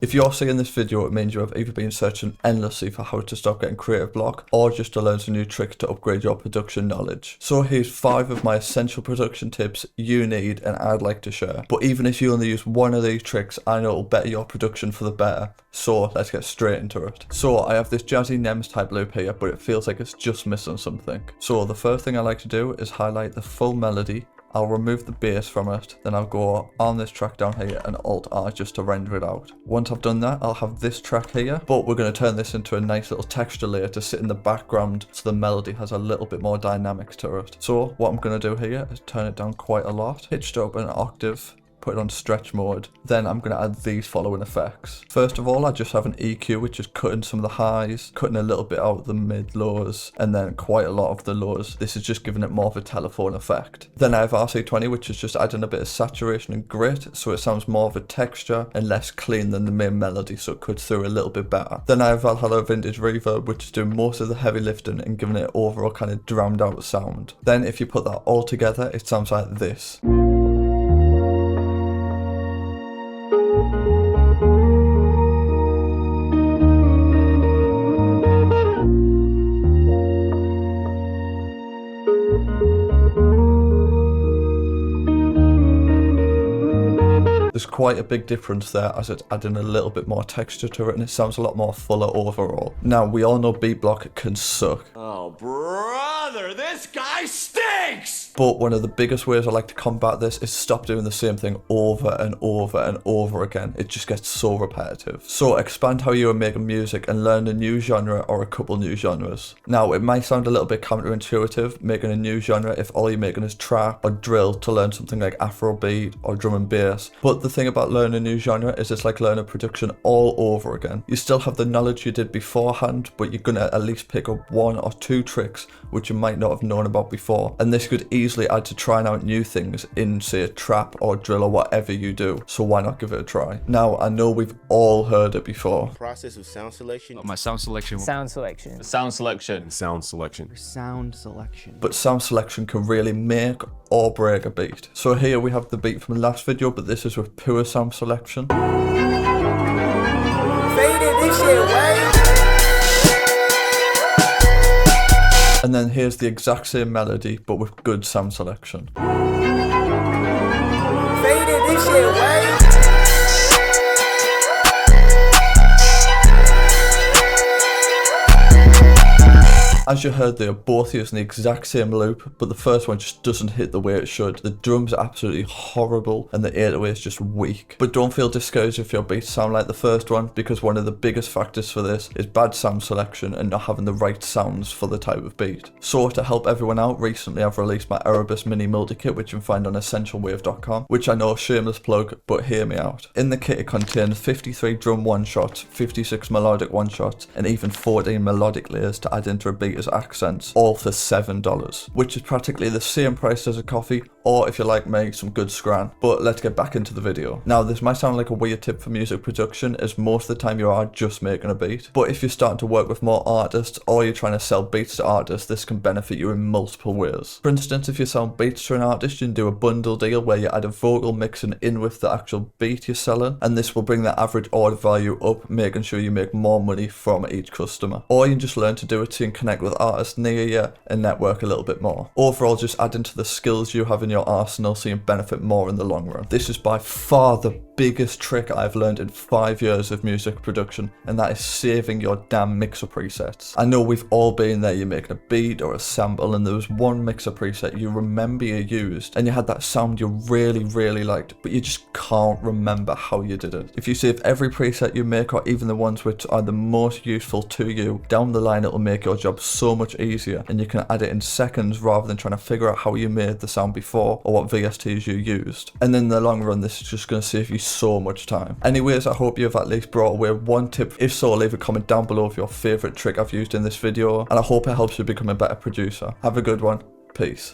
If you're seeing this video, it means you have either been searching endlessly for how to stop getting creative block, or just to learn some new tricks to upgrade your production knowledge. So here's 5 of my essential production tips you need and I'd like to share. But even if you only use one of these tricks, I know it'll better your production for the better. So let's get straight into it. So I have this jazzy NEMS type loop here, but it feels like it's just missing something. So the first thing I like to do is highlight the full melody. I'll remove the bass from it, then I'll go on this track down here and Alt-R just to render it out. Once I've done that, I'll have this track here, but we're going to turn this into a nice little texture layer to sit in the background so the melody has a little bit more dynamics to it. So what I'm going to do here is turn it down quite a lot, pitched up an octave, put it on stretch mode, then I'm going to add these following effects. First of all, I just have an EQ, which is cutting some of the highs, cutting a little bit out of the mid lows, and then quite a lot of the lows. This is just giving it more of a telephone effect. Then I have RC20, which is just adding a bit of saturation and grit, so it sounds more of a texture and less clean than the main melody, so it cuts through a little bit better. Then I have Valhalla Vintage Reverb, which is doing most of the heavy lifting and giving it overall kind of drowned out sound. Then if you put that all together, it sounds like this. There's quite a big difference there as it's adding a little bit more texture to it and it sounds a lot more fuller overall. Now, we all know beat block can suck. Oh, brother, this guy stinks! But one of the biggest ways I like to combat this is stop doing the same thing over and over and over again. It just gets so repetitive. So expand how you are making music and learn a new genre or a couple new genres. Now, it might sound a little bit counterintuitive making a new genre if all you're making is trap or drill to learn something like Afrobeat or drum and bass. But the thing about learning a new genre is it's like learning production all over again. You still have the knowledge you did beforehand, but you're gonna at least pick up 1 or 2 tricks which you might not have known about before. And this could easily add to trying out new things in, say, trap or drill or whatever you do. So why not give it a try? Now, I know we've all heard it before. Process of sound selection. My sound selection. Sound selection. Sound selection. Sound selection. Sound selection. But sound selection can really make or break a beat. So here we have the beat from the last video, but this is with pure sound selection. Faded this shit, right? And then here's the exact same melody, but with good sound selection. Faded this shit, right? As you heard, they are both using the exact same loop, but the first one just doesn't hit the way it should. The drums are absolutely horrible and the 808 is just weak. But don't feel discouraged if your beats sound like the first one, because one of the biggest factors for this is bad sound selection and not having the right sounds for the type of beat. So to help everyone out, recently I've released my Erebus Mini Multi-Kit, which you can find on essentialwave.com, which I know, shameless plug, but hear me out. In the kit it contains 53 drum one-shots, 56 melodic one-shots, and even 14 melodic layers to add into a beat as accents, all for $7, which is practically the same price as a coffee, or if you like me, some good scran. But let's get back into the video. Now, this might sound like a weird tip for music production, as most of the time you are just making a beat, but if you're starting to work with more artists or you're trying to sell beats to artists, this can benefit you in multiple ways. For instance, if you're selling beats to an artist, you can do a bundle deal where you add a vocal mixing in with the actual beat you're selling, and this will bring the average order value up, making sure you make more money from each customer. Or you can just learn to do it so you can connect with artists near you and network a little bit more. Overall, just adding to the skills you have in your arsenal so you can benefit more in the long run. This is by far the biggest trick I've learned in 5 years of music production, and that is saving your damn mixer presets. I know we've all been there, you're making a beat or a sample and there was one mixer preset you remember you used and you had that sound you really liked, but you just can't remember how you did it. If you save every preset you make, or even the ones which are the most useful to you, down the line it'll make your job so much easier and you can add it in seconds rather than trying to figure out how you made the sound before or what VSTs you used. And in the long run, this is just going to save you so much time. Anyways, I hope you've at least brought away one tip. If so, leave a comment down below of your favorite trick I've used in this video, and I hope it helps you become a better producer. Have a good one. Peace.